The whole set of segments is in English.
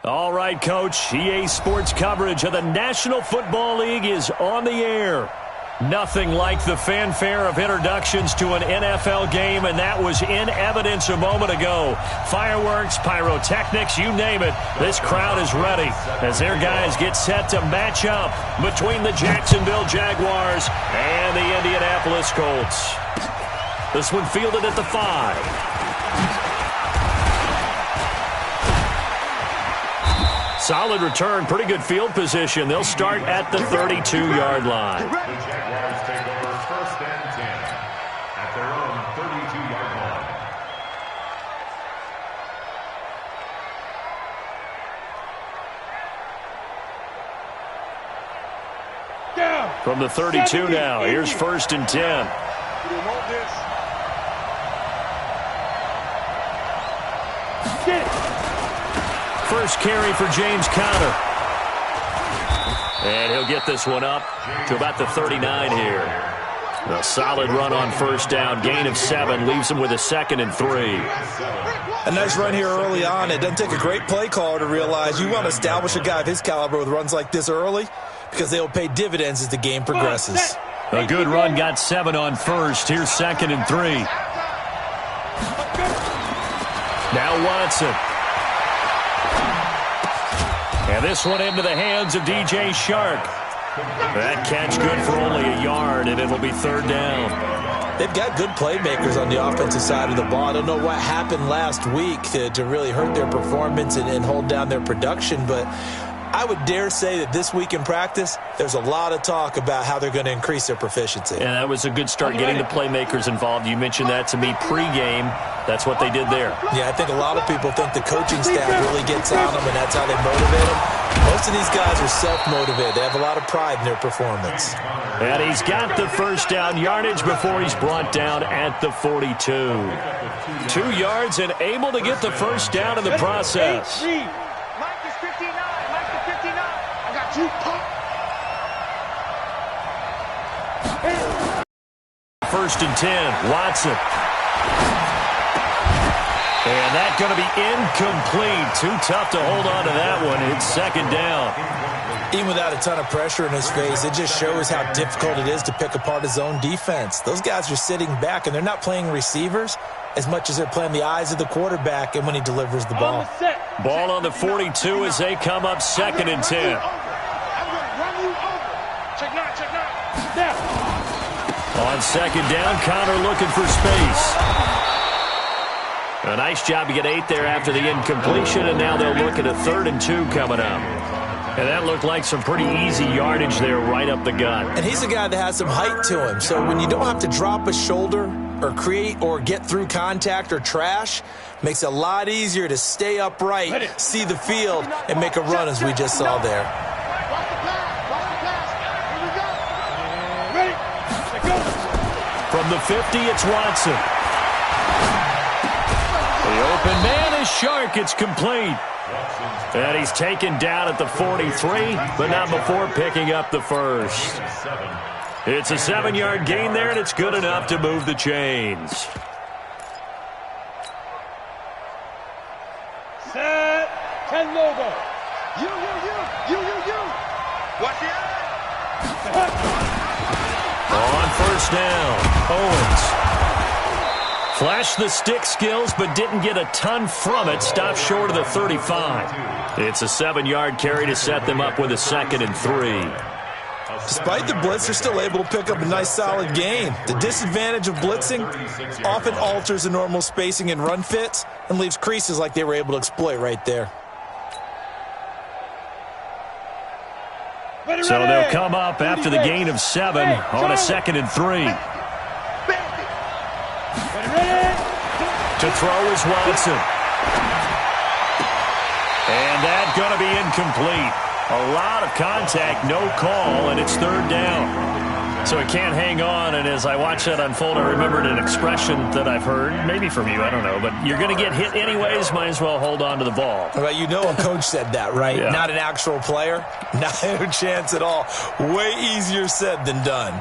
All right, Coach. EA Sports coverage of the National Football League is on the air. Nothing like the fanfare of introductions to an NFL game, and that was in evidence a moment ago. Fireworks, pyrotechnics, you name it. This crowd is ready as their guys get set to match up between the Jacksonville Jaguars and the Indianapolis Colts. This one fielded at the 5. Solid return, pretty good field position. They'll start at the 32-yard line. The Jaguars take over 1st and 10 at their own 32-yard line. From the 32 now, here's 1st and 10. First carry for James Conner. And he'll get this one up to about the 39 here. A solid run on 1st down. Gain of 7 leaves him with a 2nd and 3. A nice run here early on. It doesn't take a great play caller to realize you want to establish a guy of his caliber with runs like this early because they'll pay dividends as the game progresses. A good run, got 7 on 1st. Here's 2nd and 3. Now Watson. And this one into the hands of DJ Shark. That catch good for only a yard, and it'll be 3rd down. They've got good playmakers on the offensive side of the ball. I don't know what happened last week to really hurt their performance and hold down their production, but I would dare say that this week in practice, there's a lot of talk about how they're going to increase their proficiency. And that was a good start getting the playmakers involved. You mentioned that to me pregame. That's what they did there. Yeah, I think a lot of people think the coaching staff really gets on them, and that's how they motivate them. Most of these guys are self-motivated. They have a lot of pride in their performance. And he's got the 1st down yardage before he's brought down at the 42. 2 yards and able to get the 1st down in the process. First and 10, Watson. And that's going to be incomplete. Too tough to hold on to that one. It's 2nd down. Even without a ton of pressure in his face, it just shows how difficult it is to pick apart his own defense. Those guys are sitting back, and they're not playing receivers as much as they're playing the eyes of the quarterback and when he delivers the ball. Ball on the 42 as they come up 2nd and 10. On 2nd down, Conner looking for space. A nice job to get 8 there after the incompletion, and now they'll look at a 3rd and 2 coming up. And that looked like some pretty easy yardage there right up the gut. And he's a guy that has some height to him, so when you don't have to drop a shoulder or create or get through contact or trash, makes it a lot easier to stay upright, see the field, and make a run as we just saw there. From the 50, it's Watson. The open man is Shark. It's complete. And he's taken down at the 43, but not before picking up the 1st. It's a 7-yard gain there, and it's good enough to move the chains. Set. 10 logo. You. Watch it. On 1st down, Owens. Flashed the stick skills, but didn't get a ton from it. Stopped short of the 35. It's a 7-yard carry to set them up with a 2nd and 3. Despite the blitz, they're still able to pick up a nice, solid gain. The disadvantage of blitzing often alters the normal spacing and run fits and leaves creases like they were able to exploit right there. So they'll come up after the gain of 7 on a 2nd and 3. To throw is Watson. And that's going to be incomplete. A lot of contact, no call, and it's 3rd down. So it can't hang on, and as I watch that unfold, I remembered an expression that I've heard, maybe from you, I don't know, but you're going to get hit anyways, might as well hold on to the ball. Well, you know a coach said that, right? Yeah. Not an actual player. Not a chance at all. Way easier said than done.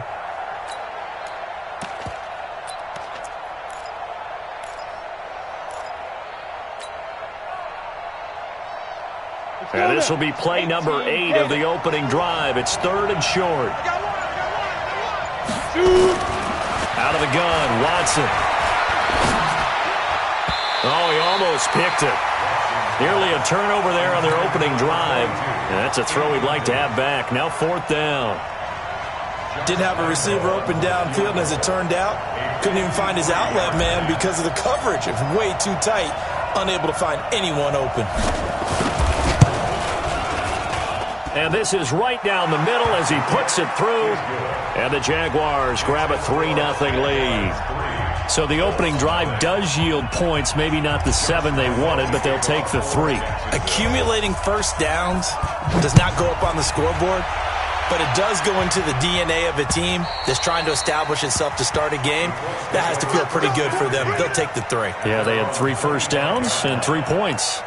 And this will be play number 8 of the opening drive. It's 3rd and short. Out of the gun, Watson. Oh, he almost picked it. Nearly a turnover there on their opening drive. And that's a throw he'd like to have back. Now 4th down. Didn't have a receiver open downfield, and as it turned out, couldn't even find his outlet man because of the coverage. It was way too tight, unable to find anyone open. And this is right down the middle as he puts it through. And the Jaguars grab a 3-0 lead. So the opening drive does yield points, maybe not the 7 they wanted, but they'll take the 3. Accumulating first downs does not go up on the scoreboard, but it does go into the DNA of a team that's trying to establish itself to start a game. That has to feel pretty good for them. They'll take the 3. Yeah, they had 3 first downs and 3 points.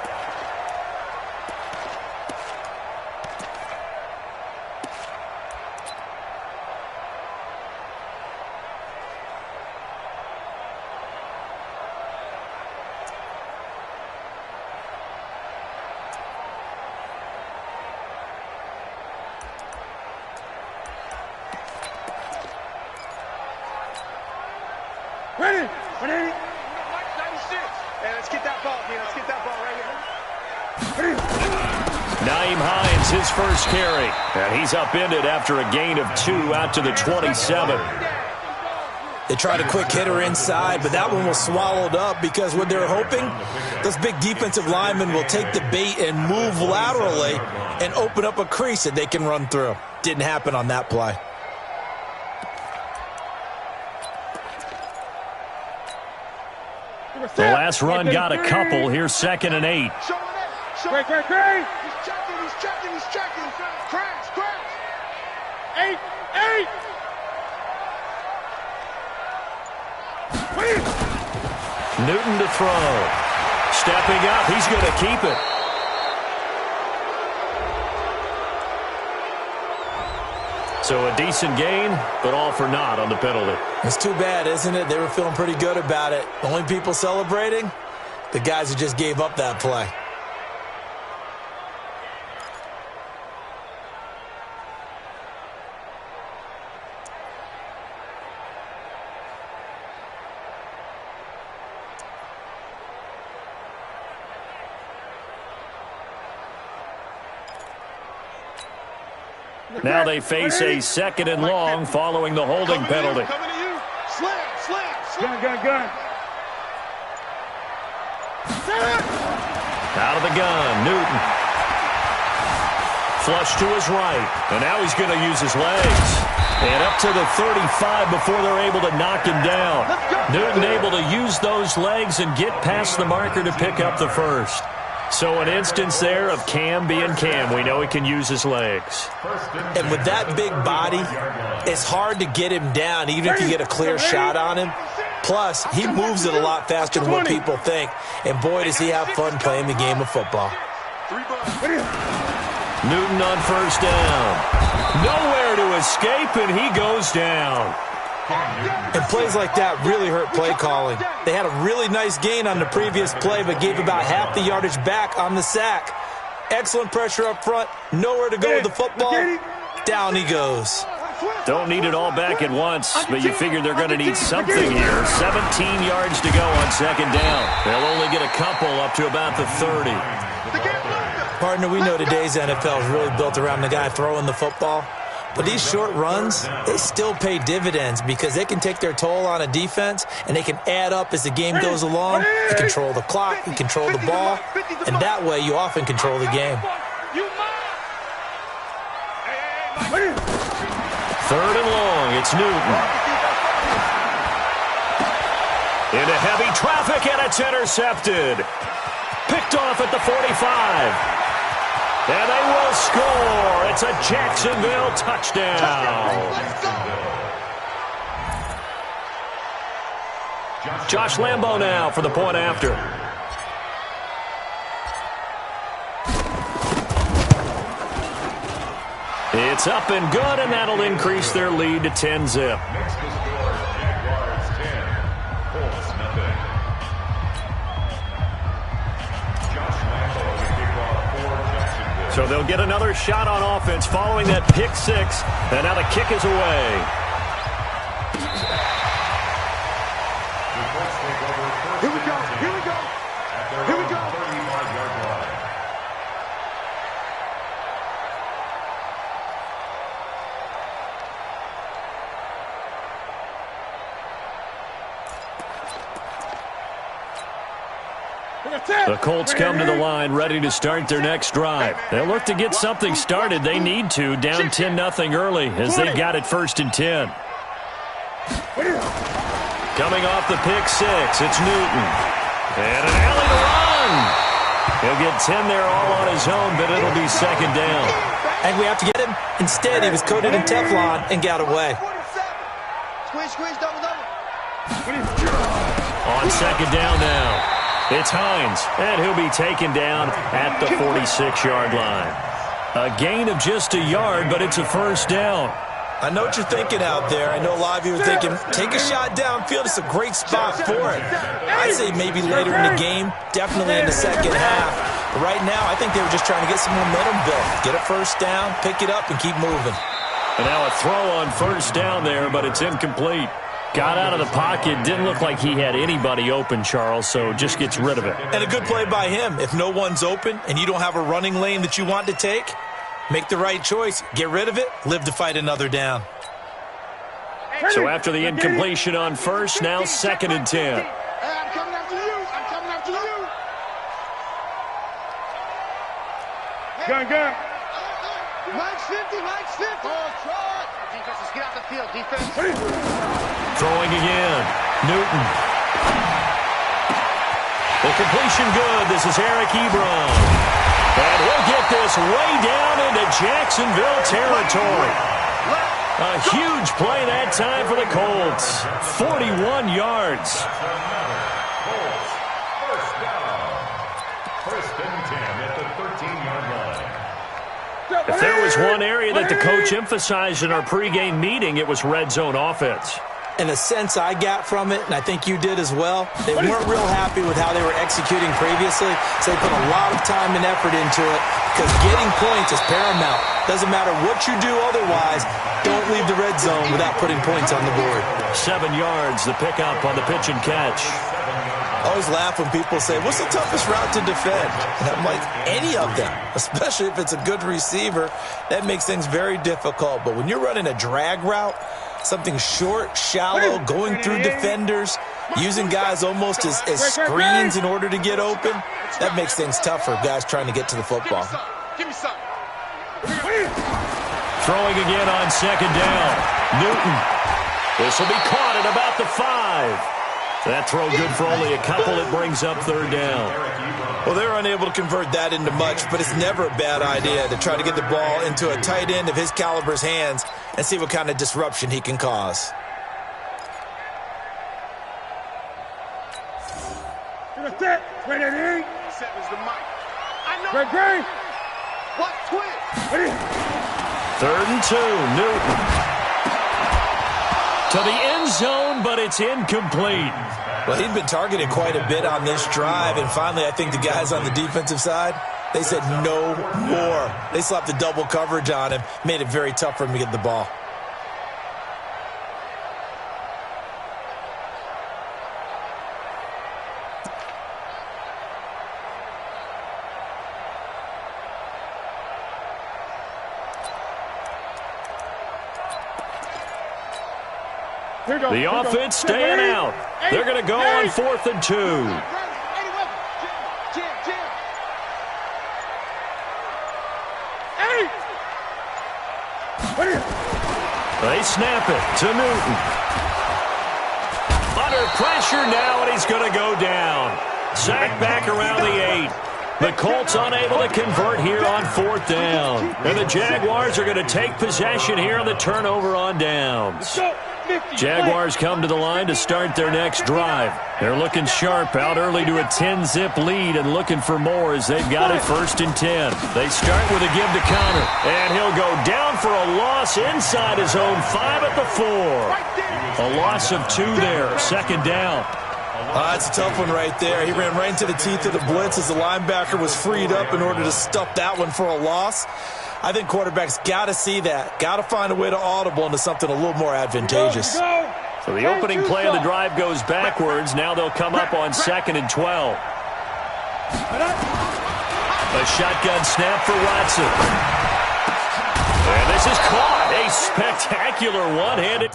Ready? 96. Hey, let's get that ball, man. Let's get that ball right here. Nyheim Hines, his first carry. And he's upended after a gain of 2 out to the 27. They tried a quick hitter inside, but that one was swallowed up because what they're hoping, those big defensive linemen will take the bait and move laterally and open up a crease that they can run through. Didn't happen on that play. The last run got a couple. Here's 2nd and 8. Great. He's checking. Crash. 8. Newton to throw. Stepping up. He's going to keep it. So a decent gain, but all for naught on the penalty. It's too bad, isn't it? They were feeling pretty good about it. The only people celebrating, the guys who just gave up that play. Now they face a 2nd and long following the holding penalty. Coming to you. Slam. Gun. Out of the gun, Newton. Flush to his right, and now he's going to use his legs. And up to the 35 before they're able to knock him down. Newton able to use those legs and get past the marker to pick up the first. So an instance there of Cam being Cam. We know he can use his legs. And with that big body, it's hard to get him down, even if you get a clear shot on him. Plus, he moves it a lot faster than what people think. And boy, does he have fun playing the game of football. Newton on first down. Nowhere to escape, and he goes down. And plays like that really hurt play calling. They had a really nice gain on the previous play, but gave about half the yardage back on the sack. Excellent pressure up front. Nowhere to go with the football. Down he goes. Don't need it all back at once, but you figure they're going to need something here. 17 yards to go on 2nd down. They'll only get a couple up to about the 30. Partner, we know today's NFL is really built around the guy throwing the football. But these short runs, they still pay dividends because they can take their toll on a defense and they can add up as the game goes along. You control the clock, you control the ball, and that way you often control the game. 3rd and long, it's Newton. Into heavy traffic, and it's intercepted. Picked off at the 45. And they will score. It's a Jacksonville touchdown. Josh Lambo now for the point after. It's up and good, and that'll increase their lead to 10-zip. So they'll get another shot on offense following that pick six. And now the kick is away. Here we go. Here we go. Here we go. 35-yard line. The Colts come to the line ready to start their next drive. They'll look to get something started. They need to, down 10-0 early as they've got it 1st and 10. Coming off the pick six, it's Newton. And an alley to run. He'll get 10 there all on his own, but it'll be 2nd down. And we have to get him. Instead, he was coated in Teflon and got away. Squeeze, double. On 2nd down now. It's Hines, and he'll be taken down at the 46-yard line. A gain of just a yard, but it's a 1st down. I know what you're thinking out there. I know a lot of you are thinking, take a shot downfield. It's a great spot for it. I'd say maybe later in the game, definitely in the second half. But right now, I think they were just trying to get some momentum built. Get a 1st down, pick it up, and keep moving. And now a throw on 1st down there, but it's incomplete. Got out of the pocket. Didn't look like he had anybody open, Charles, so just gets rid of it. And a good play by him. If no one's open and you don't have a running lane that you want to take, make the right choice. Get rid of it. Live to fight another down. So after the incompletion on 1st, now 2nd and 10. I'm coming after you. I'm coming after you. Gun. Mike's 50. Defense, let's get out the field. Defense. Throwing again. Newton. The completion good. This is Eric Ebron. And he'll get this way down into Jacksonville territory. A huge play that time for the Colts. 41 yards. Colts, 1st down. 1st and 10 at the 13-yard line. If there was one area that the coach emphasized in our pregame meeting, it was red zone offense. And the sense I got from it, and I think you did as well, they weren't real happy with how they were executing previously, so they put a lot of time and effort into it because getting points is paramount. Doesn't matter what you do otherwise, don't leave the red zone without putting points on the board. 7 yards, the pickup on the pitch and catch. I always laugh when people say, what's the toughest route to defend? And I'm like, any of them, especially if it's a good receiver. That makes things very difficult. But when you're running a drag route, something short, shallow, going through defenders, using guys almost as screens in order to get open, that makes things tough for guys trying to get to the football. Give me some. Throwing again on 2nd down. Newton. This will be caught at about the 5. That throw good for only a couple. It brings up 3rd down. Well, they're unable to convert that into much, but it's never a bad idea to try to get the ball into a tight end of his caliber's hands and see what kind of disruption he can cause. Ready? Set was the mic. I know. Ready? What? Twitch. 3rd and 2. Newton. To the end zone, but it's incomplete. Well, he'd been targeted quite a bit on this drive, and finally I think the guys on the defensive side, they said no more. They slapped the double coverage on him, made it very tough for him to get the ball. The offense staying out. They're going to go on 4th and 2. They snap it to Newton. Under pressure now, and he's going to go down. Sacked back around the 8. The Colts unable to convert here on 4th down. And the Jaguars are going to take possession here on the turnover on downs. Jaguars come to the line to start their next drive. They're looking sharp out early to a 10-zip lead and looking for more as they've got it 1st and 10. They start with a give to counter, and he'll go down for a loss inside his own 5 at the 4. A loss of 2 there, 2nd down. That's a tough one right there. He ran right into the teeth of the blitz as the linebacker was freed up in order to stuff that one for a loss. I think quarterbacks got to see that. Got to find a way to audible into something a little more advantageous. So the opening play of the drive goes backwards. Now they'll come up on 2nd and 12. A shotgun snap for Watson. And this is caught. A spectacular one-handed.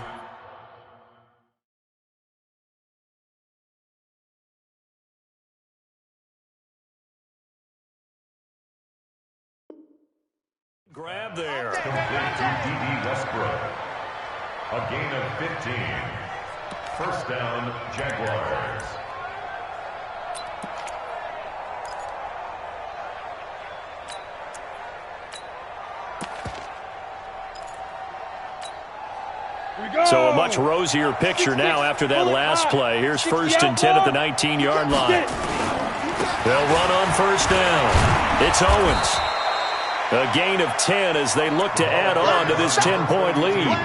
Grab there. Complete to D.D. Westbrook. A gain of 15. First down, Jaguars. So a much rosier picture now after that last play. Here's 1st and 10 at the 19-yard line. They'll run on 1st down. It's Owens. A gain of 10 as they look to add on to this 10-point lead.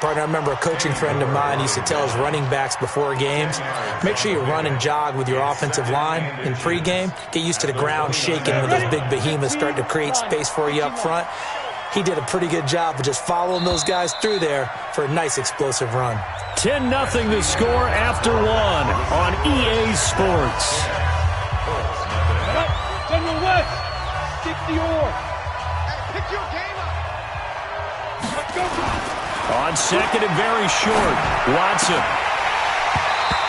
Partner, I remember a coaching friend of mine used to tell his running backs before games, make sure you run and jog with your offensive line in pregame. Get used to the ground shaking when those big behemoths start to create space for you up front. He did a pretty good job of just following those guys through there for a nice explosive run. 10-0 the score after 1 on EA Sports. General West, kick the oar. Pick your game up. Let's go. On 2nd and very short, Watson.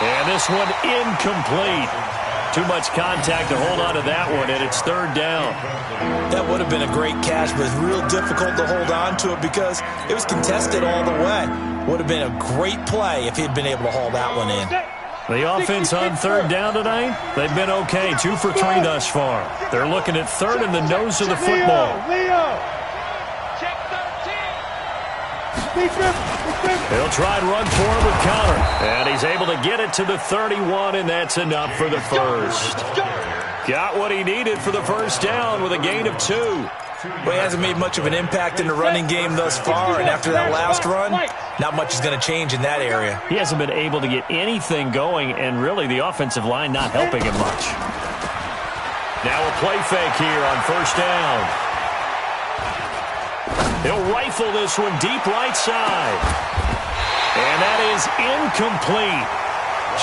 And this one incomplete. Too much contact to hold on to that one, and it's 3rd down. That would have been a great catch, but it's real difficult to hold on to it because it was contested all the way. Would have been a great play if he'd been able to haul that one in. The offense on 3rd down tonight, they've been okay, 2 for 3 thus far. They're looking at 3rd in the nose of the football. Leo. Check 13. He'll try and run for him with Connor. And he's able to get it to the 31, and that's enough for the first. Got what he needed for the 1st down with a gain of 2. Well, he hasn't made much of an impact in the running game thus far, and after that last run, not much is going to change in that area. He hasn't been able to get anything going, and really the offensive line not helping him much. Now a play fake here on 1st down. He'll rifle this one deep right side. And that is incomplete.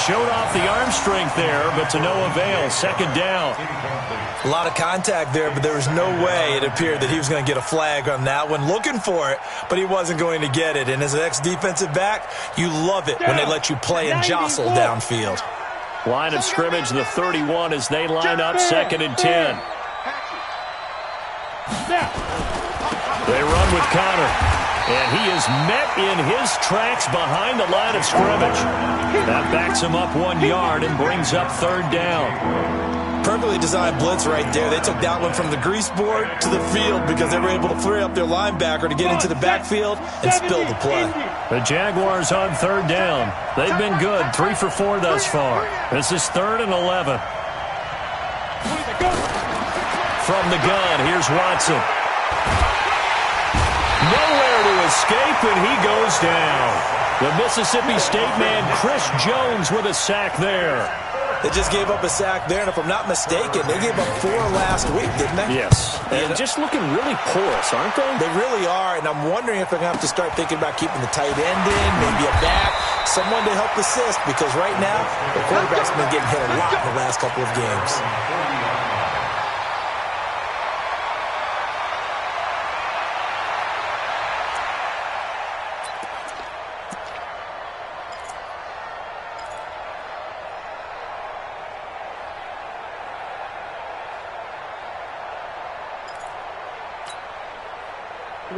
Showed off the arm strength there, but to no avail. 2nd down. A lot of contact there, but there was no way it appeared that he was going to get a flag on that one. Looking for it, but he wasn't going to get it. And as an ex-defensive back, you love it when they let you play and jostle downfield. Line of scrimmage, the 31 as they line up 2nd and 10. They run with Connor. And he is met in his tracks behind the line of scrimmage. That backs him up 1 yard and brings up 3rd down. Perfectly designed blitz right there. They took that one from the grease board to the field because they were able to free up their linebacker to get into the backfield and spill the play. The Jaguars on 3rd down. They've been good, 3 for 4 thus far. This is 3rd and 11. From the gun, here's Watson. Nowhere to escape, and he goes down. The Mississippi State man, Chris Jones, with a sack there. They just gave up a sack there, and if I'm not mistaken, they gave up 4 last week, didn't they? Yes, and just looking really porous, aren't they? They really are, and I'm wondering if they're going to have to start thinking about keeping the tight end in, maybe a back, someone to help assist, because right now, the quarterback's been getting hit a lot in the last couple of games.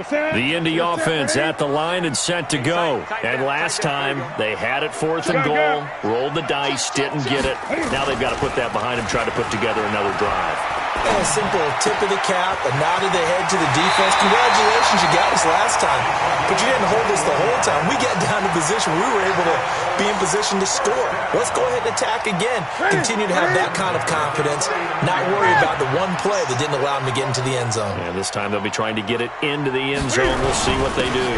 The Indy offense at the line and set to go. And last time, they had it 4th and goal, rolled the dice, didn't get it. Now they've got to put that behind them, try to put together another drive. And a simple tip of the cap, a nod of the head to the defense. Congratulations, you got us last time. But you didn't hold us the whole time. We got down to position. We were able to be in position to score. Let's go ahead and attack again. Continue to have that kind of confidence. Not worry about the one play that didn't allow them to get into the end zone. And this time they'll be trying to get it into the end zone. We'll see what they do.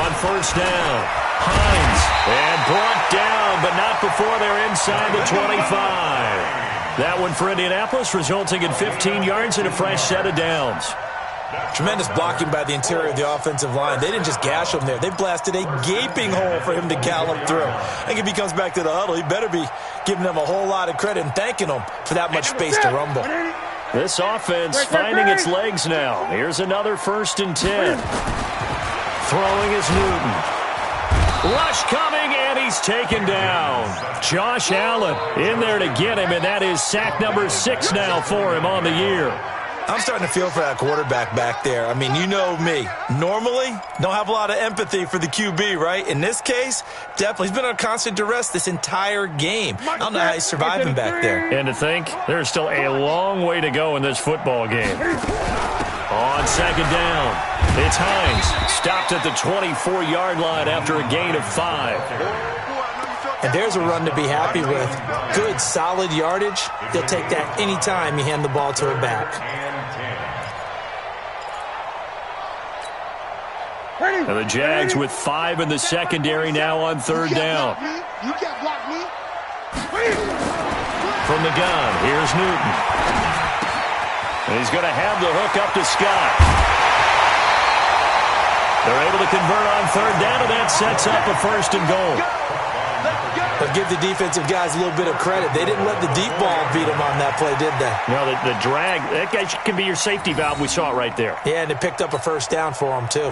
On 1st down, Hines. And brought down, but not up before they're inside the 25. That one for Indianapolis, resulting in 15 yards and a fresh set of downs. Tremendous blocking by the interior of the offensive line. They didn't just gash him there. They blasted a gaping hole for him to gallop through. I think if he comes back to the huddle, he better be giving them a whole lot of credit and thanking them for that much space to rumble. This offense finding its legs now. Here's another 1st and 10. Throwing is Newton. Rush coming, and he's taken down. Josh Allen in there to get him, and that is sack number 6 now for him on the year. I'm starting to feel for that quarterback back there. I mean, you know me. Normally, don't have a lot of empathy for the QB, right? In this case, definitely. He's been on constant duress this entire game. I don't know how he's surviving back there. And to think, there's still a long way to go in this football game. On 2nd down, it's Hines. Stopped at the 24-yard line after a gain of 5. And there's a run to be happy with. Good, solid yardage. They'll take that any time you hand the ball to a back. And the Jags with 5 in the secondary now on 3rd down. You can't block me. From the gun, here's Newton. And he's going to have the hook up to Scott. They're able to convert on 3rd down, and that sets up a 1st and goal. But give the defensive guys a little bit of credit. They didn't let the deep ball beat them on that play, did they? No, the drag, that guy can be your safety valve. We saw it right there. Yeah, and they picked up a 1st down for them, too.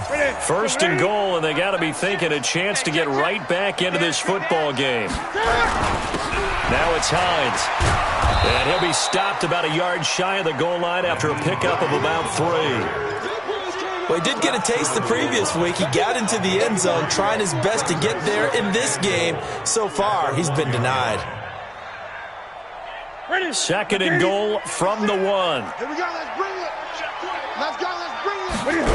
1st and goal, and they got to be thinking a chance to get right back into this football game. Now it's Hines. And he'll be stopped about a yard shy of the goal line after a pickup of about 3. Well, he did get a taste the previous week. He got into the end zone trying his best to get there in this game. So far, he's been denied. 2nd and goal from the 1. Here we go, let's bring it. Let's go, let's bring it.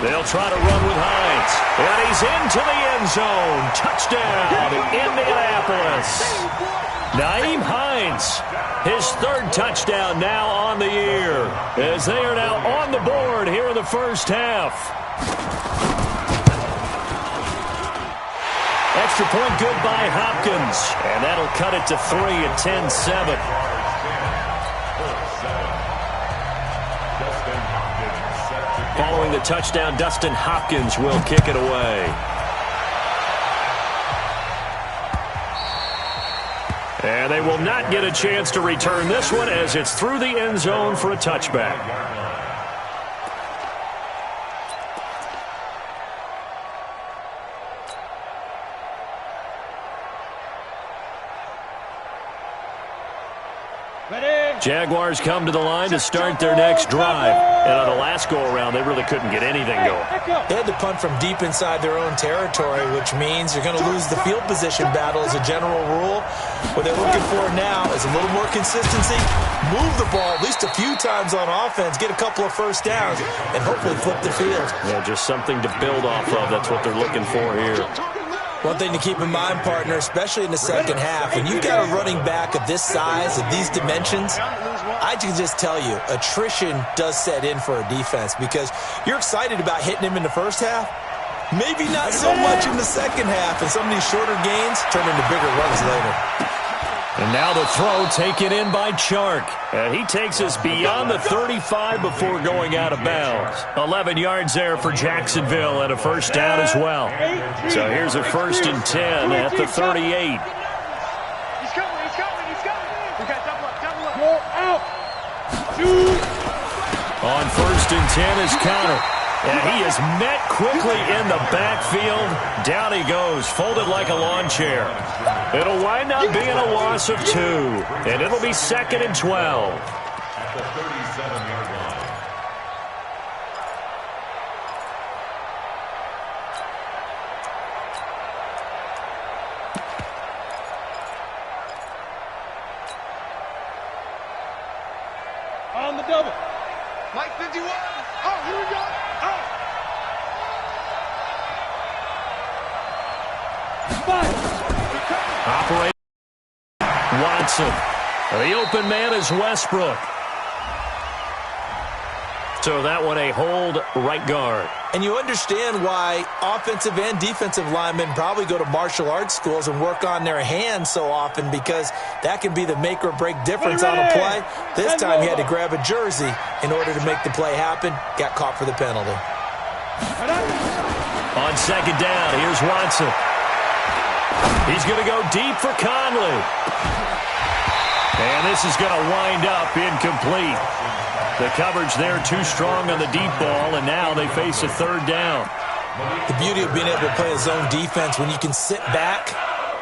They'll try to run with Hines. And he's into the end zone. Touchdown, Indianapolis. Nyheim Hines, his 3rd touchdown now on the year, as they are now on the board here in the 1st half. Extra point good by Hopkins, and that'll cut it to 3 at 10-7. Following the touchdown, Dustin Hopkins will kick it away. And they will not get a chance to return this one as it's through the end zone for a touchback. Jaguars come to the line to start their next drive. And on the last go-around, they really couldn't get anything going. They had to punt from deep inside their own territory, which means you're going to lose the field position battle as a general rule. What they're looking for now is a little more consistency, move the ball at least a few times on offense, get a couple of 1st downs, and hopefully flip the field. Yeah, just something to build off of. That's what they're looking for here. One thing to keep in mind, partner, especially in the 2nd half, when you've got a running back of this size, of these dimensions, I can just tell you, attrition does set in for a defense because you're excited about hitting him in the 1st half. Maybe not so much in the 2nd half, and some of these shorter gains turn into bigger runs later. And now the throw taken in by Chark. And he takes us beyond the 35 before going out of bounds. 11 yards there for Jacksonville and a 1st down as well. So here's a 1st and 10 at the 38. He's coming, he's coming, he's coming. We got double up. Go out. On 1st and 10 is Connor. And he is met quickly in the backfield. Down he goes, folded like a lawn chair. It'll wind up being a loss of 2. And it'll be 2nd and 12. At the 37-yard line. On the double. Mike 51. Oh, here we go. Oh. Operator Watson. The open man is Westbrook. So that one a hold right guard. And you understand why offensive and defensive linemen probably go to martial arts schools and work on their hands so often, because that can be the make or break difference on a play. This time he had to grab a jersey in order to make the play happen. Got caught for the penalty. On second down, here's Watson. He's going to go deep for Conley. And this is going to wind up incomplete. The coverage there too strong on the deep ball, and now they face a third down. The beauty of being able to play a zone defense, when you can sit back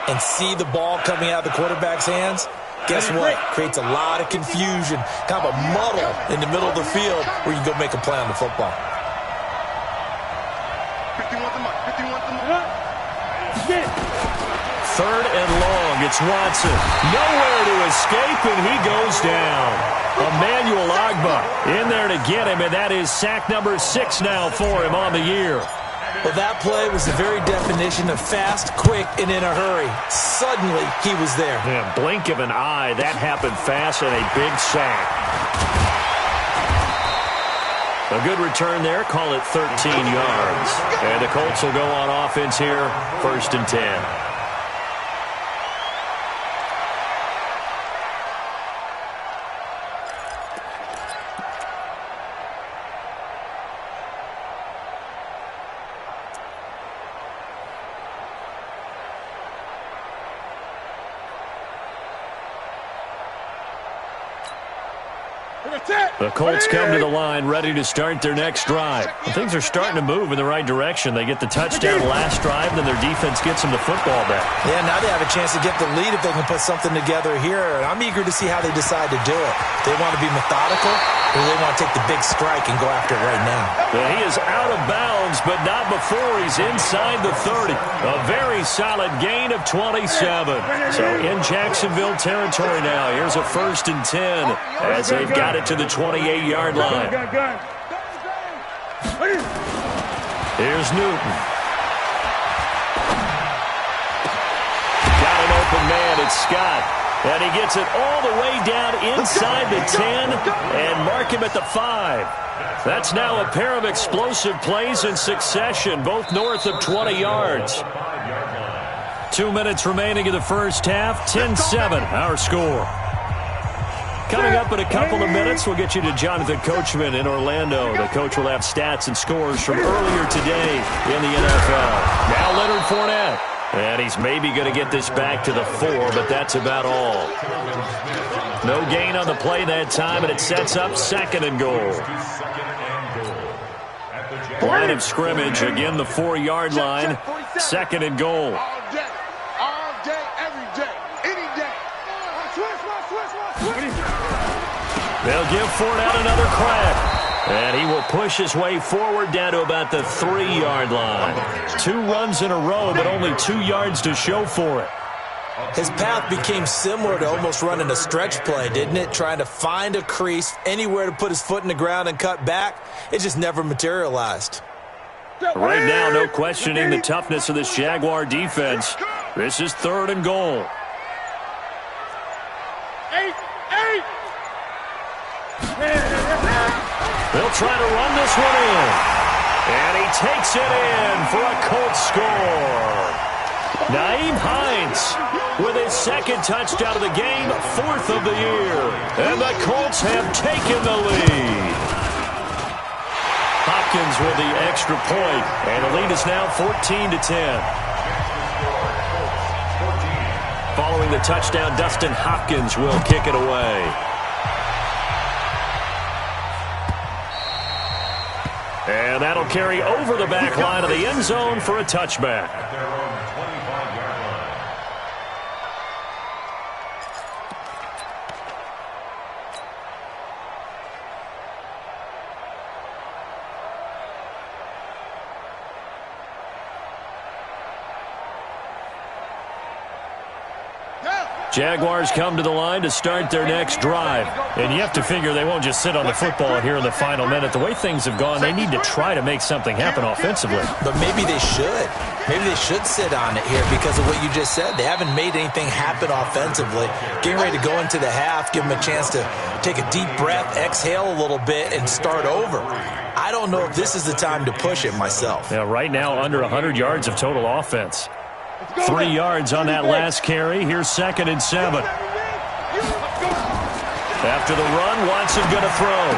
and see the ball coming out of the quarterback's hands, guess what? Creates a lot of confusion, kind of a muddle in the middle of the field where you can go make a play on the football. 51. Third and long, it's Watson. Nowhere to escape, and he goes down. Emmanuel Ogbah in there to get him, and that is sack number 6 now for him on the year. Well, that play was the very definition of fast, quick, and in a hurry. Suddenly, he was there. Yeah, blink of an eye, that happened fast, and a big sack. A good return there, call it 13 yards. And the Colts will go on offense here, 1st and 10. The Colts come to the line ready to start their next drive. Things are starting to move in the right direction. They get the touchdown last drive, then their defense gets them the football back. Yeah, now they have a chance to get the lead if they can put something together here. And I'm eager to see how they decide to do it. They want to be methodical, or they want to take the big strike and go after it right now. Well, he is out of bounds, but not before he's inside the 30. A very solid gain of 27. So in Jacksonville territory now. Here's a 1st and 10 as they've got it to the 28-yard line. Here's Newton. Got an open man. It's Scott. And he gets it all the way down inside the 10 and mark him at the 5. That's now a pair of explosive plays in succession, both north of 20 yards. 2 minutes remaining in the first half, 10-7, our score. Coming up in a couple of minutes, we'll get you to Jonathan Coachman in Orlando. The coach will have stats and scores from earlier today in the NFL. Now Leonard Fournette. And he's maybe going to get this back to the 4, but that's about all. No gain on the play that time, and it sets up 2nd and goal. Line of scrimmage, again the 4-yard line, 2nd and goal. All day, every day, any day. They'll give Fournette another crack. And he will push his way forward down to about the 3-yard line. 2 runs in a row, but only 2 yards to show for it. His path became similar to almost running a stretch play, didn't it? Trying to find a crease, anywhere to put his foot in the ground and cut back. It just never materialized. Right now, no questioning the toughness of this Jaguar defense. This is 3rd and goal. 8. They'll try to run this one in. And he takes it in for a Colts score. Nyheim Hines with his 2nd touchdown of the game, 4th of the year. And the Colts have taken the lead. Hopkins with the extra point. And the lead is now 14-10. Following the touchdown, Dustin Hopkins will kick it away. And that'll carry over the back line of the end zone for a touchback. Jaguars come to the line to start their next drive. And you have to figure they won't just sit on the football here in the final minute. The way things have gone, they need to try to make something happen offensively. But maybe they should. Maybe they should sit on it here because of what you just said. They haven't made anything happen offensively. Getting ready to go into the half, give them a chance to take a deep breath, exhale a little bit, and start over. I don't know if this is the time to push it myself. Yeah, right now under 100 yards of total offense. 3 yards on that last carry. Here's 2nd and 7. After the run, Watson going to throw.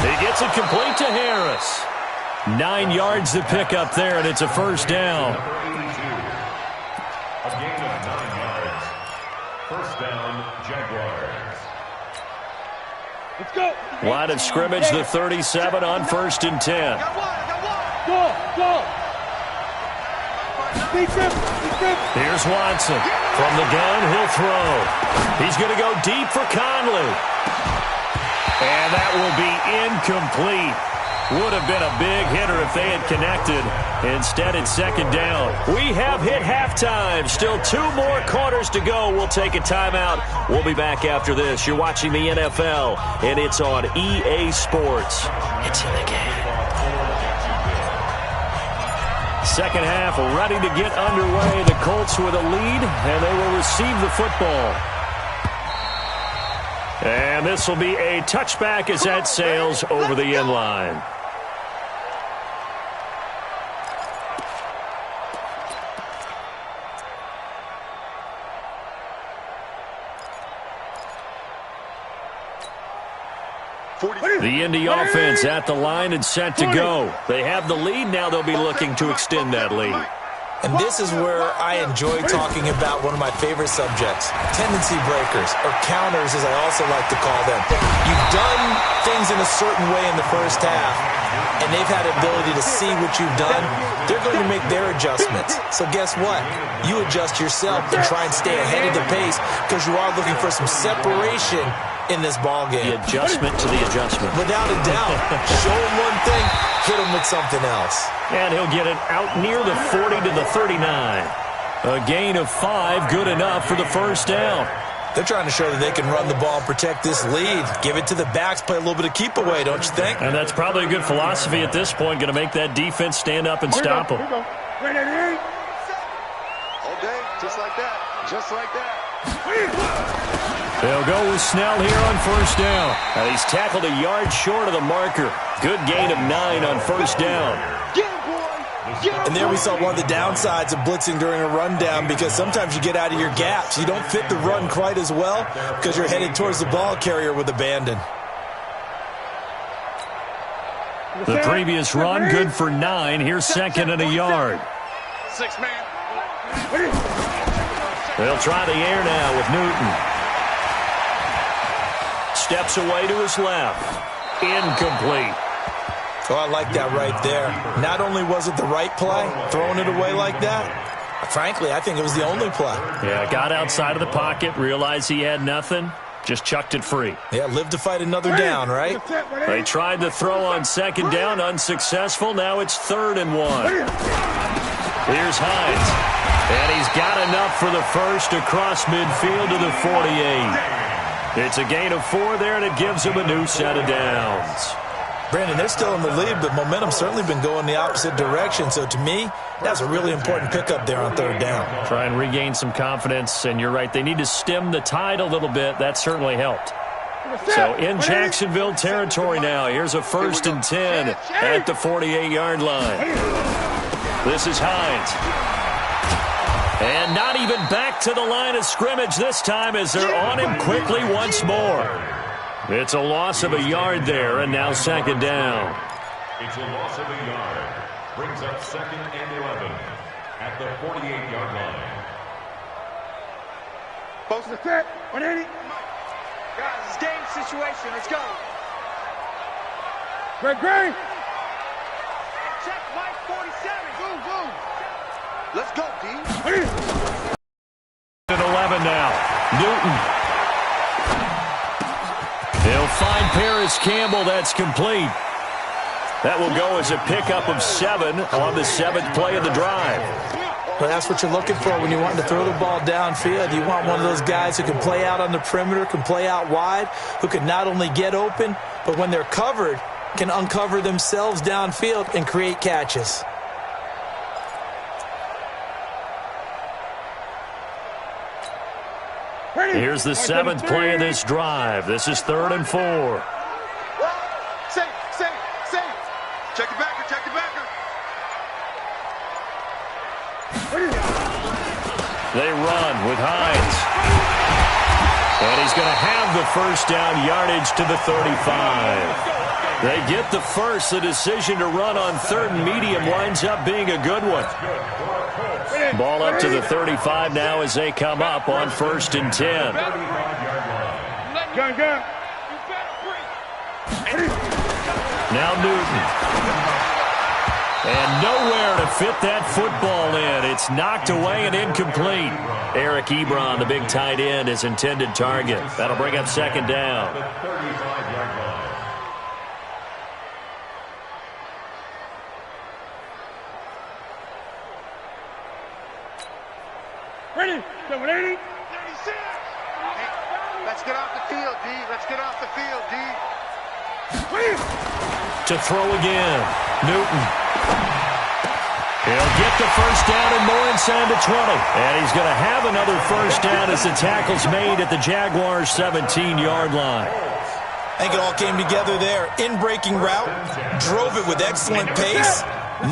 He gets it complete to Harris. 9 yards to pick up there, and it's a first down. A gain of 9 yards. First down, Jaguars. Let's go. Line of scrimmage, the 37 on 1st and 10. Go. Here's Watson. From the gun, he'll throw. He's going to go deep for Conley. And that will be incomplete. Would have been a big hitter if they had connected. Instead, it's 2nd down. We have hit halftime. Still 2 more quarters to go. We'll take a timeout. We'll be back after this. You're watching the NFL, and it's on EA Sports. It's in the game. Second half ready to get underway. The Colts with a lead, and they will receive the football. And this will be a touchback as that sails over the end line. The Indy offense at the line and set to go. They have the lead. Now they'll be looking to extend that lead. And this is where I enjoy talking about one of my favorite subjects, tendency breakers, or counters as I also like to call them. You've done things in a certain way in the first half, and they've had the ability to see what you've done. They're going to make their adjustments. So guess what? You adjust yourself and try and stay ahead of the pace because you are looking for some separation in this ball game. The adjustment to the adjustment. Without a doubt. Show him one thing, hit him with something else. And he'll get it out near the 40 to the 39. A gain of 5, good enough for the first down. They're trying to show that they can run the ball and protect this lead. Give it to the backs, play a little bit of keep away, don't you think? And that's probably a good philosophy at this point, going to make that defense stand up and stop them. All day, just like that. Just like that. They'll go with Snell here on first down. And he's tackled a yard short of the marker. Good gain of 9 on first down. And there we saw one of the downsides of blitzing during a rundown because sometimes you get out of your gaps. You don't fit the run quite as well because you're headed towards the ball carrier with abandon. The previous run, good for 9. Here's 2nd and a yard. 6 man. They'll try the air now with Newton. Steps away to his left. Incomplete. Oh, I like that right there. Not only was it the right play, throwing it away like that, frankly, I think it was the only play. Yeah, got outside of the pocket, realized he had nothing, just chucked it free. Yeah, live to fight another down, right? They tried the throw on 2nd down, unsuccessful. Now it's 3rd and 1. Here's Hines. And he's got enough for the first across midfield to the 48. It's a gain of 4 there, and it gives him a new set of downs. Brandon, they're still in the lead, but momentum's certainly been going the opposite direction. So to me, that's a really important pickup there on 3rd down. Try and regain some confidence, and you're right. They need to stem the tide a little bit. That certainly helped. So in Jacksonville territory now. Here's a 1st and 10 at the 48-yard line. This is Hines. And not even back to the line of scrimmage this time as they're on him quickly once more. It's a loss of a yard there, and now 2nd down. It's a loss of a yard. Brings up 2nd and 11 at the 48-yard line. Post the set. 180. Guys, it's game situation. Let's go. Greg. Check Mike 47. Boom. Let's go, D. At 11 now. Newton. They'll find Paris Campbell. That's complete. That will go as a pickup of 7 on the 7th play of the drive. Well, that's what you're looking for when you're wanting to throw the ball downfield. You want one of those guys who can play out on the perimeter, can play out wide, who can not only get open, but when they're covered, can uncover themselves downfield and create catches. Here's the 7th play of this drive. This is 3rd and 4. Safe. Check the backer. They run with Hines. And he's going to have the first down, yardage to the 35. They get the first. The decision to run on 3rd and medium winds up being a good one. Ball up to the 35 now as they come up on 1st and 10. Gun. Now Newton. And nowhere to fit that football in. It's knocked away and incomplete. Eric Ebron, the big tight end, his intended target. That'll bring up 2nd down. Ready? 780. 36. Let's get off the field, D. Let's get off the field, D. To throw again. Newton. He'll get the first down and more inside the 20. And he's going to have another first down as the tackle's made at the Jaguars' 17-yard line. I think it all came together there. In-breaking route, drove it with excellent pace.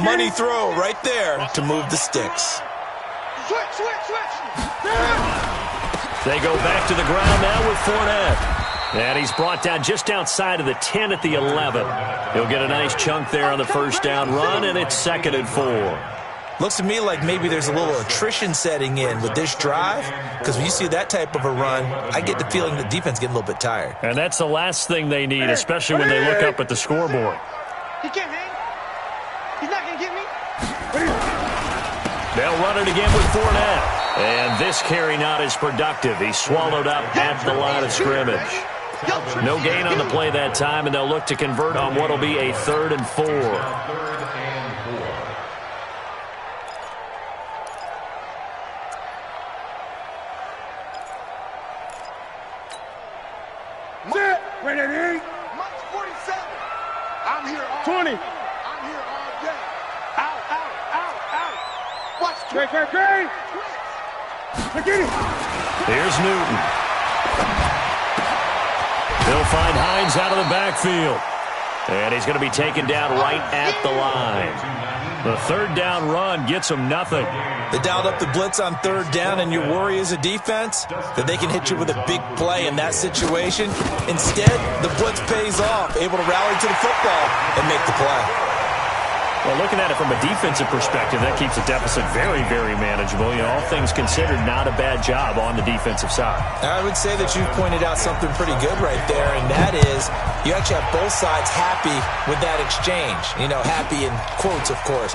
Money throw right there to move the sticks. Switch. They go back to the ground now with Fournette. And he's brought down just outside of the 10 at the 11. He'll get a nice chunk there on the first down run, and it's 2nd and 4. Looks to me like maybe there's a little attrition setting in with this drive, because when you see that type of a run, I get the feeling the defense getting a little bit tired. And that's the last thing they need, especially when they look up at the scoreboard. He can't hang. He's not going to get me. They'll run it again with Fournette. And this carry not as productive. He's swallowed up at the line of scrimmage. No gain on the play that time, and they'll look to convert on what will be a 3rd and 4. Ready? Mike's 47. I'm here all 20. I'm here all day. Out. Watch. Great. Here's Newton. He'll find Hines out of the backfield. And he's going to be taken down right at the line. The 3rd down run gets him nothing. They dialed up the blitz on 3rd down, and your worry as a defense that they can hit you with a big play in that situation. Instead, the blitz pays off, able to rally to the football and make the play. Well, looking at it from a defensive perspective, that keeps the deficit very, very manageable. You know, all things considered, not a bad job on the defensive side. I would say that you've pointed out something pretty good right there, and that is you actually have both sides happy with that exchange. You know, happy in quotes, of course.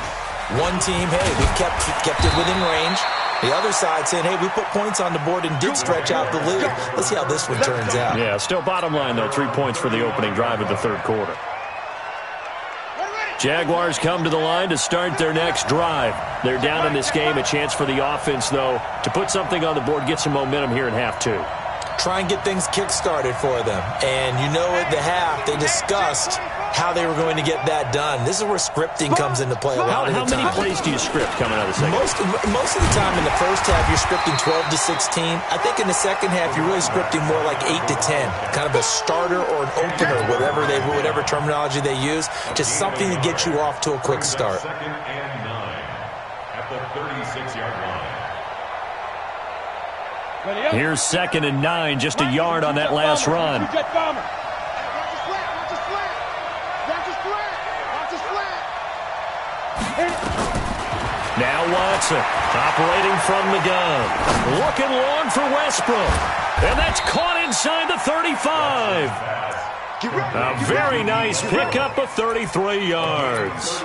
One team, hey, we kept it within range. The other side saying, hey, we put points on the board and did stretch out the lead. Let's see how this one turns out. Yeah, still bottom line, though, 3 points for the opening drive of the 3rd quarter. Jaguars come to the line to start their next drive. They're down in this game. A chance for the offense, though, to put something on the board, get some momentum here in half 2. Try and get things kick-started for them. And you know at the half, they discussed how they were going to get that done. This is where scripting comes into play a lot of the time. How many plays do you script coming out of the second? Most of the time in the first half, you're scripting 12 to 16. I think in the second half, you're really scripting more like 8 to 10. Kind of a starter or an opener, whatever terminology they use. Just something to get you off to a quick start. 2nd and 9 at the 36-yard line. Here's 2nd and 9, just a yard on that last run. Now Watson, operating from the gun. Looking long for Westbrook. And that's caught inside the 35. A very nice pickup of 33 yards.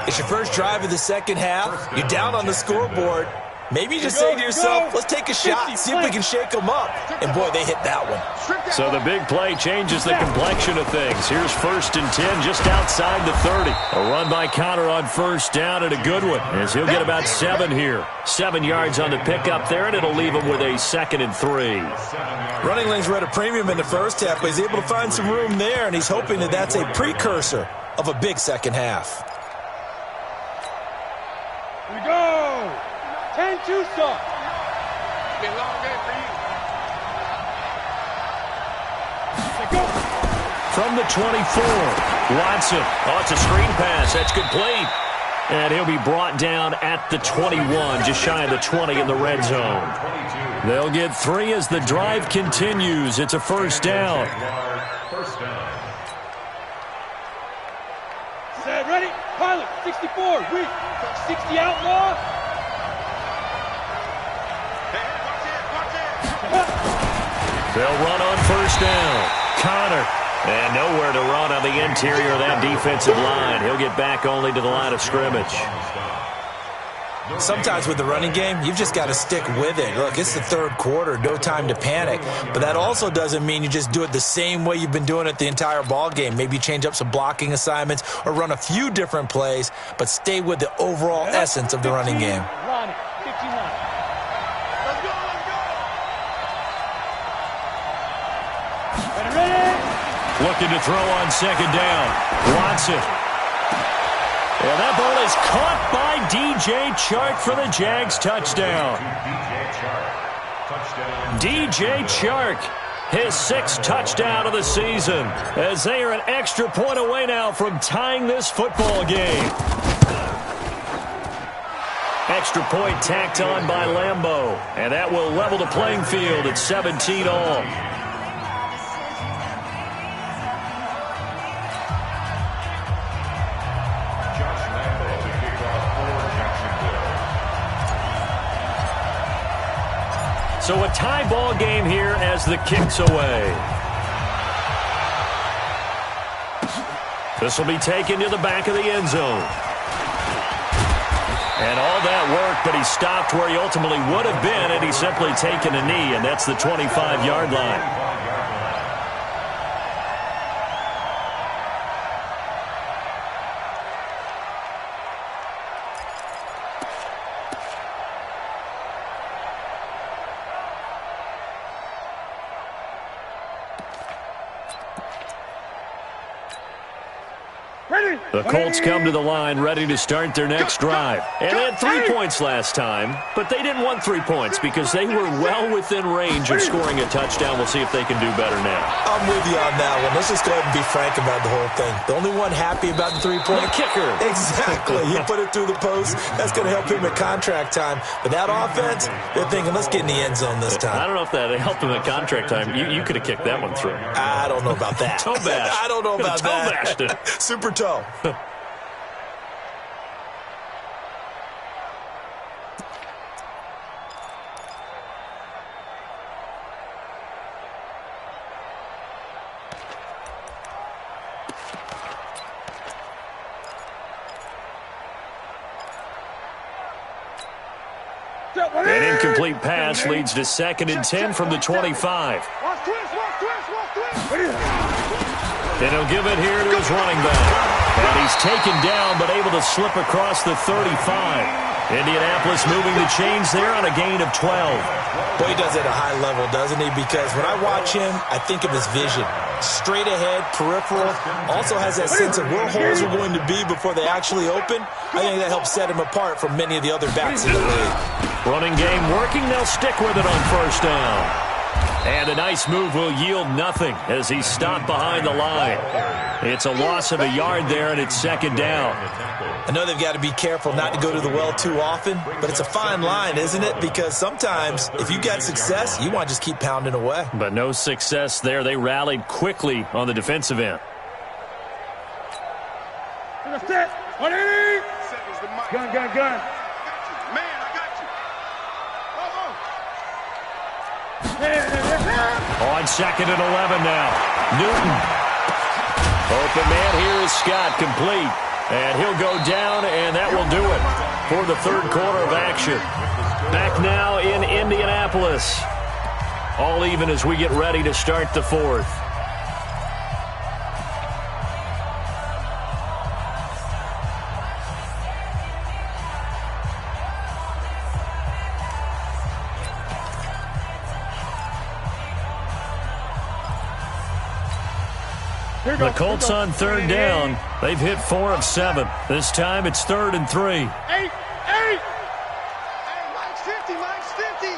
It's your first drive of the second half. You're down on the scoreboard. Maybe you just say to yourself, let's take a shot, see if we can shake them up. And, boy, they hit that one. So the big play changes the complexion of things. Here's 1st and 10 just outside the 30. A run by Connor on 1st down, and a good one, as he'll get about 7 here. 7 yards on the pickup there, and it'll leave him with a 2nd and 3. Running lanes were at a premium in the first half, but he's able to find some room there, and he's hoping that that's a precursor of a big second half. Here we go. 10-2 stop. It's been a long game for you. Go. From the 24, Watson. Oh, it's a screen pass. That's complete. And he'll be brought down at the 21, just shy of the 20 in the red zone. They'll get 3 as the drive continues. It's a 1st down. First down. Set, ready, pilot, 64, weak, 60 outlaw. They'll run on 1st down. Connor. And nowhere to run on the interior of that defensive line. He'll get back only to the line of scrimmage. Sometimes with the running game, you've just got to stick with it. Look, it's the 3rd quarter, no time to panic. But that also doesn't mean you just do it the same way you've been doing it the entire ball game. Maybe you change up some blocking assignments or run a few different plays, but stay with the overall essence of the running game. Ronnie, 51. Let's go, let's go. Ready? Looking to throw on 2nd down. Watson. And that ball is caught by DJ Chark for the Jags touchdown. DJ Chark, his 6th touchdown of the season, as they are an extra point away now from tying this football game. Extra point tacked on by Lambeau, and that will level the playing field at 17 all. So a tie ball game here as the kick's away. This will be taken to the back of the end zone. And all that work, but he stopped where he ultimately would have been, and he's simply taken a knee, and that's the 25-yard line. The Colts come to the line ready to start their next drive. And they had 3 points last time, but they didn't want 3 points because they were well within range of scoring a touchdown. We'll see if they can do better now. I'm with you on that one. Let's just go ahead and be frank about the whole thing. The only one happy about the 3-point kicker. Exactly. He put it through the post. That's going to help him at contract time. But that offense, they're thinking, let's get in the end zone this time. I don't know if that helped him at contract time. You could have kicked that one through. I don't know about that. Toe bash. I don't know about that. Toe bashed it. Super toe. An incomplete pass leads to 2nd and 10 from the 25. And he'll give it here to his running back. And he's taken down but able to slip across the 35. Indianapolis moving the chains there on a gain of 12. Boy, he does it at a high level, doesn't he? Because when I watch him, I think of his vision. Straight ahead, peripheral. Also has that sense of where holes are going to be before they actually open. I think that helps set him apart from many of the other backs in the league. Running game working. They'll stick with it on 1st down. And a nice move will yield nothing as he's stopped behind the line. It's a loss of a yard there, and it's 2nd down. I know they've got to be careful not to go to the well too often, but it's a fine line, isn't it? Because sometimes if you got success, you want to just keep pounding away. But no success there. They rallied quickly on the defensive end. Set, 180. Gun, gun, gun. Man, I got you. On 2nd and 11 now. Newton. Open man here is Scott, complete. And he'll go down, and that will do it for the 3rd quarter of action. Back now in Indianapolis. All even as we get ready to start the fourth. The Colts on third down. They've hit 4 of 7. This time it's 3rd and 3. Hey, Mike's 50, Mike's 50.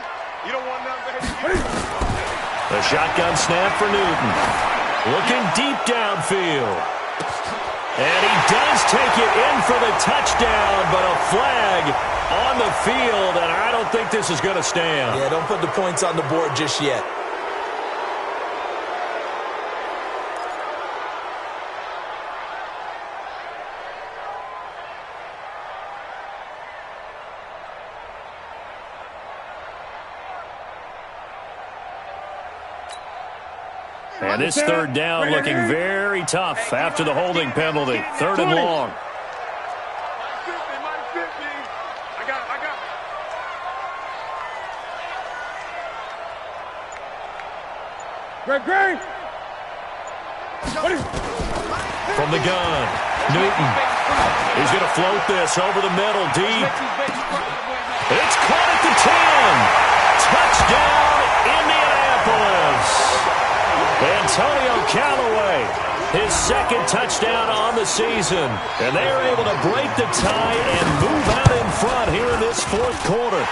You don't want nothing, baby. The shotgun snap for Newton. Looking deep downfield. And he does take it in for the touchdown, but a flag on the field, and I don't think this is going to stand. Yeah, don't put the points on the board just yet. And this third down looking very tough after the holding penalty. 3rd and long. I got it. Greg. From the gun, Newton. He's going to float this over the middle, deep. It's caught at the 10. Touchdown, Indianapolis. Antonio Callaway, his 2nd touchdown on the season. And they are able to break the tie and move out in front here in this 4th quarter.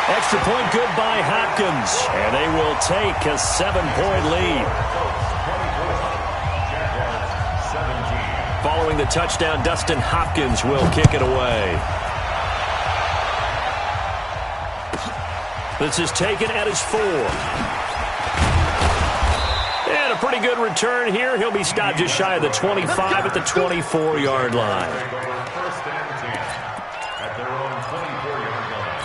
Extra point good by Hopkins. And they will take a 7-point lead. Following the touchdown, Dustin Hopkins will kick it away. This is taken at his 4. And a pretty good return here. He'll be stopped just shy of the 25 at the 24-yard line. First and 10 at their own 24-yard line.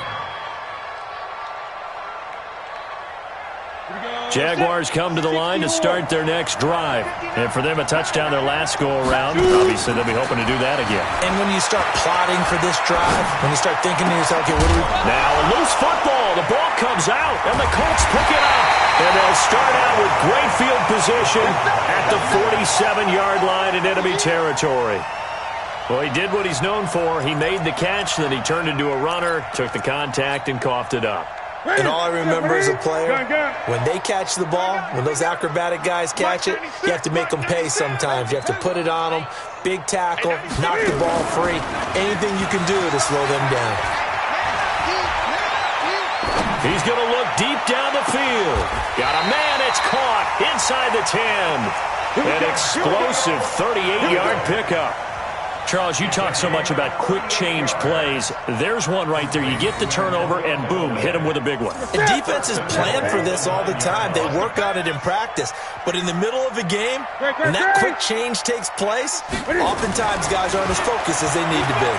Jaguars come to the line to start their next drive. And for them, a touchdown their last go-around. Obviously, they'll be hoping to do that again. And when you start plotting for this drive, when you start thinking to yourself, okay, what do we... Now a loose football. The ball comes out, and the Colts pick it up. And they'll start out with great field position at the 47-yard line in enemy territory. Well, he did what he's known for. He made the catch, then he turned into a runner, took the contact, and coughed it up. And all I remember as a player, when they catch the ball, when those acrobatic guys catch it, you have to make them pay sometimes. You have to put it on them, big tackle, knock the ball free, anything you can do to slow them down. He's going to look deep down the field. Got a man, it's caught inside the 10. An explosive 38-yard pickup. Charles, you talk so much about quick change plays. There's one right there. You get the turnover, and boom, hit him with a big one. And defenses plan for this all the time. They work on it in practice. But in the middle of a game, when that quick change takes place, oftentimes guys aren't as focused as they need to be.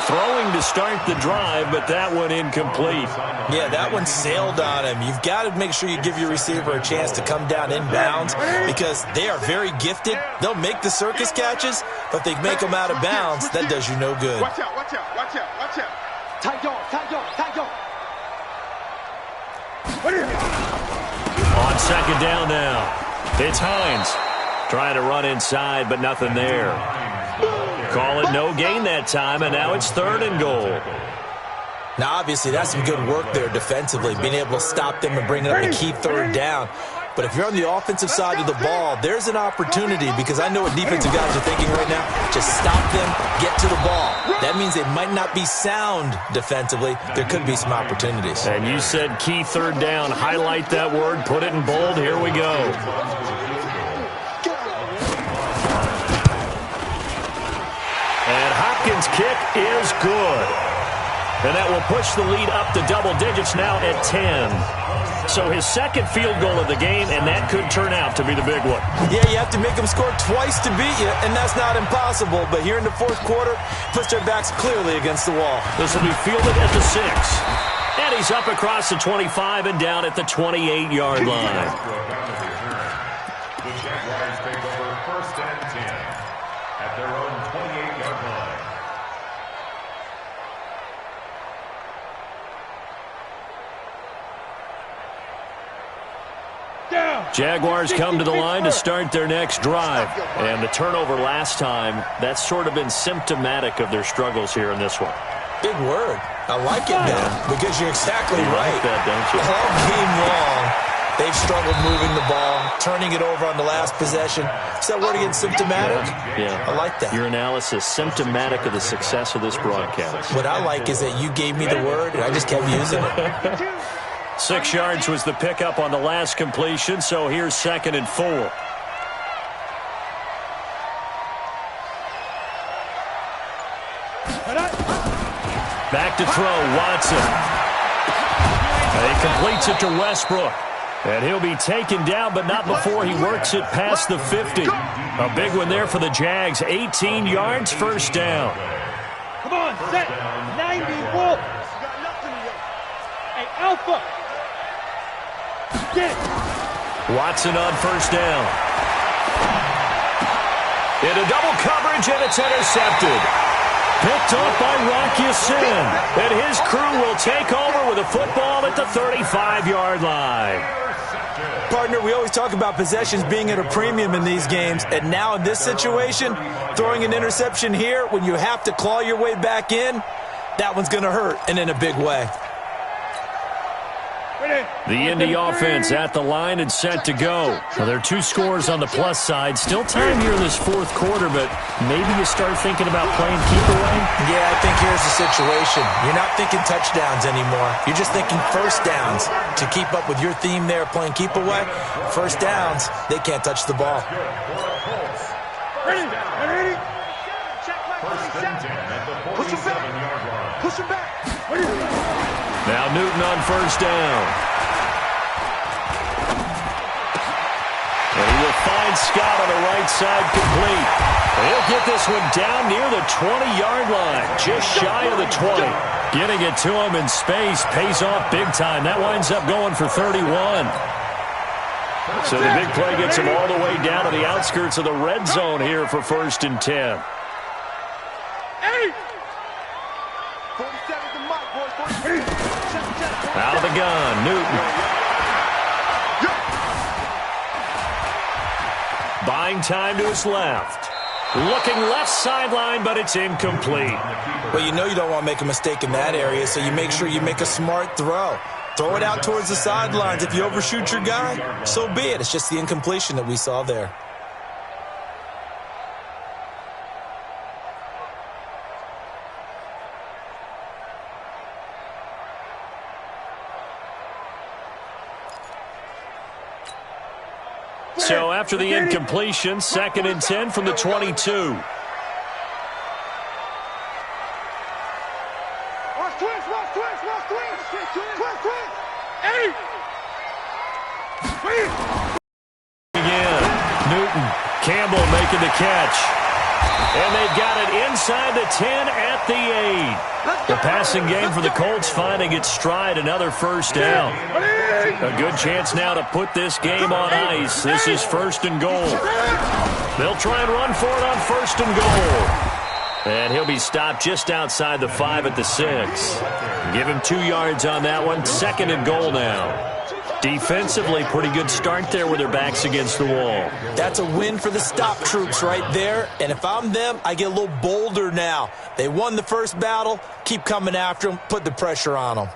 Throwing to start the drive, but that one incomplete. Yeah, that one sailed on him. You've got to make sure you give your receiver a chance to come down inbounds because they are very gifted. They'll make the circus catches, but they make them out of bounds. That does you no good. Watch out. On 2nd down now, it's Hines. Trying to run inside, but nothing there. Call it no gain that time, and now it's 3rd and goal. Now, obviously, that's some good work there defensively, being able to stop them and bring it up to key 3rd down. But if you're on the offensive side of the ball, there's an opportunity because I know what defensive guys are thinking right now. Just stop them, get to the ball. That means they might not be sound defensively. There could be some opportunities. And you said key 3rd down. Highlight that word. Put it in bold. Here we go. And Hopkins' kick is good. And that will push the lead up to double digits now at 10. So his 2nd field goal of the game, and that could turn out to be the big one. Yeah, you have to make them score twice to beat you, and that's not impossible. But here in the 4th quarter, puts their backs clearly against the wall. This will be fielded at the 6. And he's up across the 25 and down at the 28-yard line. The Jaguars take over 1st and 10 at their own Jaguars come to the line to start their next drive. And the turnover last time, that's sort of been symptomatic of their struggles here in this one. Big word. I like it now because you're exactly right. Like that, don't you? All game long, they've struggled moving the ball, turning it over on the last possession. Is that word again, symptomatic? Yeah. I like that. Your analysis, symptomatic of the success of this broadcast. What I like is that you gave me the word, and I just kept using it. 6 yards was the pickup on the last completion, so here's 2nd and 4. Back to throw, Watson. And he completes it to Westbrook. And he'll be taken down, but not before he works it past the 50. A big one there for the Jags. 18 yards, first down. Come on, set. 90, Wolf. Hey, Alpha. Get it. Watson on first down. Into double coverage, and it's intercepted. Picked off by Rock Ya-Sin. And his crew will take over with a football at the 35-yard line. Partner, we always talk about possessions being at a premium in these games, and now in this situation, throwing an interception here when you have to claw your way back in, that one's going to hurt, and in a big way. The Indy offense at the line and set to go. Well, there are 2 scores on the plus side. Still time here in this 4th quarter, but maybe you start thinking about playing keep away? Yeah, I think here's the situation. You're not thinking touchdowns anymore. You're just thinking first downs. To keep up with your theme there, playing keep away, first downs, they can't touch the ball. Ready. Push him back. Push him back. Now Newton on first down. And he will find Scott on the right side complete. He'll get this one down near the 20-yard line, just shy of the 20. Getting it to him in space pays off big time. That winds up going for 31. So the big play gets him all the way down to the outskirts of the red zone here for 1st and 10. Out of the gun, Newton. Buying time to his left. Looking left sideline, but it's incomplete. Well, you know you don't want to make a mistake in that area, so you make sure you make a smart throw. Throw it out towards the sidelines. If you overshoot your guy, so be it. It's just the incompletion that we saw there. So after the incompletion, 2nd and 10 from the 22. Watch twist. Hey! Again, Newton, Campbell making the catch. And they've got it inside the 10 at the 8. The passing game for the Colts finding its stride, another first down. A good chance now to put this game on ice. This is 1st and goal. They'll try and run for it on 1st and goal. And he'll be stopped just outside the 5 at the 6. Give him 2 yards on that one. 2nd and goal now. Defensively, pretty good start there with their backs against the wall. That's a win for the stop troops right there. And if I'm them, I get a little bolder now. They won the first battle. Keep coming after them. Put the pressure on them.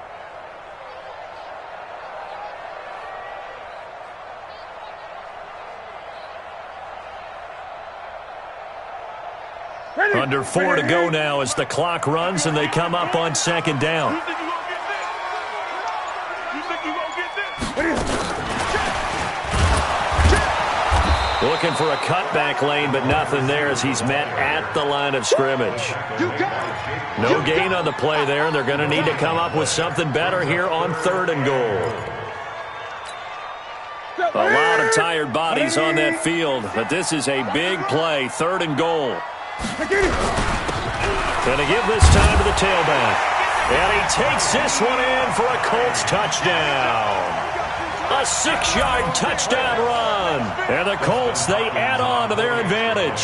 Under 4 to go now as the clock runs and they come up on 2nd down. Looking for a cutback lane, but nothing there as he's met at the line of scrimmage. No gain on the play there, and they're going to need to come up with something better here on 3rd and goal. A lot of tired bodies on that field, but this is a big play, 3rd and goal. Going to give this time to the tailback. And he takes this one in for a Colts touchdown. A 6-yard touchdown run. And the Colts, they add on to their advantage.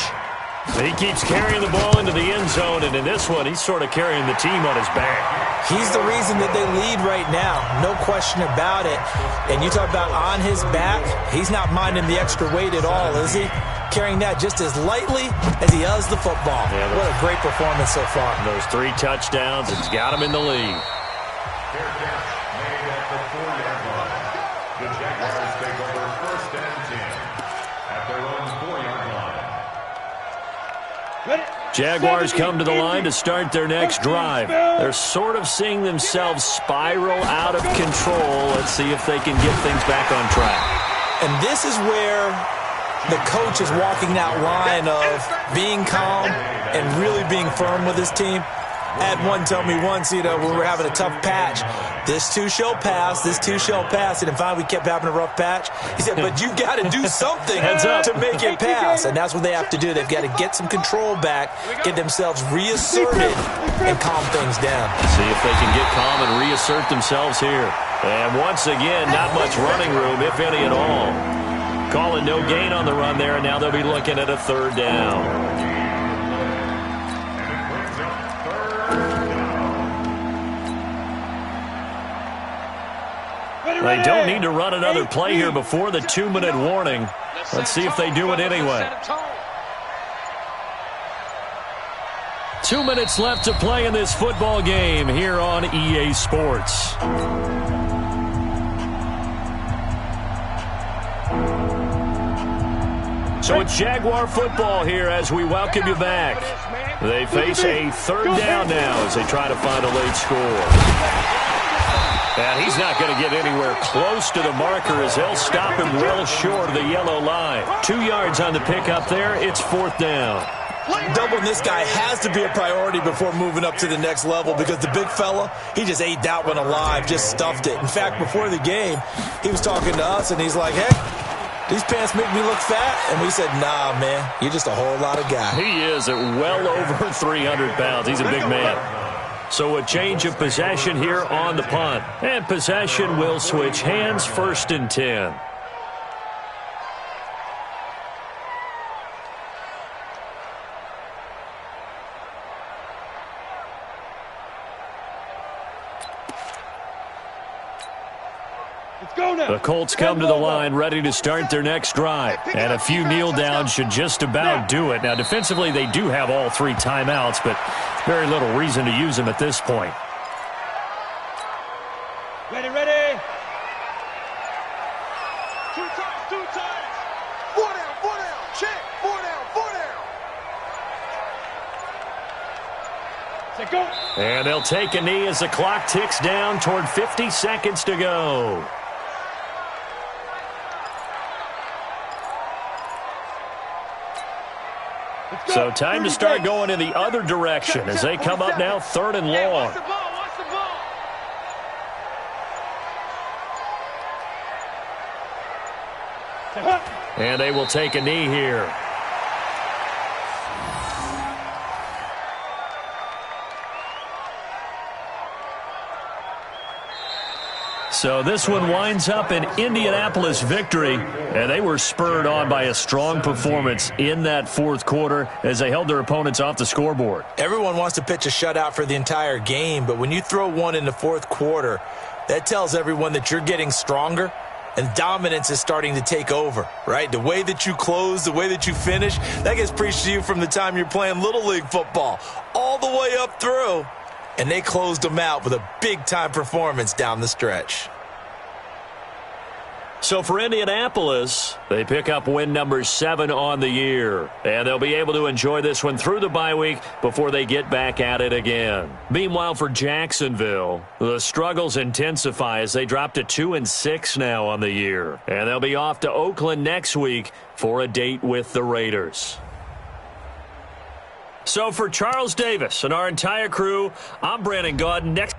He keeps carrying the ball into the end zone, and in this one, he's sort of carrying the team on his back. He's the reason that they lead right now, no question about it. And you talk about on his back, he's not minding the extra weight at all, is he? Carrying that just as lightly as he does the football. Yeah, what a great performance so far. Those 3 touchdowns, it's got him in the lead. Fair catch made at the 4-yard line. The Jaguars take over 1st and 10 at their own 4-yard line. Jaguars come to the line to start their next drive. They're sort of seeing themselves spiral out of control. Let's see if they can get things back on track. And this is where the coach is walking that line of being calm and really being firm with his team. I had one tell me once, when we were having a tough patch, this too shall pass, this too shall pass. And finally we kept having a rough patch. He said, but you got to do something to make it pass. And that's what they have to do. They've got to get some control back, get themselves reasserted, and calm things down. See if they can get calm and reassert themselves here. And once again, not much running room, if any at all. Calling no gain on the run there, and now they'll be looking at a 3rd down. They don't need to run another play here before the 2-minute warning. Let's see if they do it anyway. 2 minutes left to play in this football game here on EA Sports. So it's Jaguar football here as we welcome you back. They face a 3rd down now as they try to find a late score. And he's not going to get anywhere close to the marker as they'll stop him well short of the yellow line. 2 yards on the pickup there. It's 4th down. Doubling this guy has to be a priority before moving up to the next level because the big fella, he just ate that one alive, just stuffed it. In fact, before the game, he was talking to us, and he's like, hey, these pants make me look fat. And we said, nah, man, you're just a whole lot of guy. He is at well over 300 pounds. He's a big man. So a change of possession here on the punt. And possession will switch hands, 1st and 10. The Colts come to the line ready to start their next drive. And a few kneel downs should just about do it. Now, defensively, they do have all 3 timeouts, but very little reason to use them at this point. Ready. 2 times. 4 down. Check. 4 down. Say go. And they'll take a knee as the clock ticks down toward 50 seconds to go. So time to start going in the other direction as they come up now 3rd and long. Watch the ball. And they will take a knee here. So this one winds up an Indianapolis victory, and they were spurred on by a strong performance in that 4th quarter as they held their opponents off the scoreboard. Everyone wants to pitch a shutout for the entire game, but when you throw one in the 4th quarter, that tells everyone that you're getting stronger and dominance is starting to take over, right? The way that you close, the way that you finish, that gets preached to you from the time you're playing Little League football all the way up through. And they closed them out with a big-time performance down the stretch. So for Indianapolis, they pick up win number 7 on the year. And they'll be able to enjoy this one through the bye week before they get back at it again. Meanwhile, for Jacksonville, the struggles intensify as they drop to 2-6 now on the year. And they'll be off to Oakland next week for a date with the Raiders. So for Charles Davis and our entire crew, I'm Brandon Gaudin. Next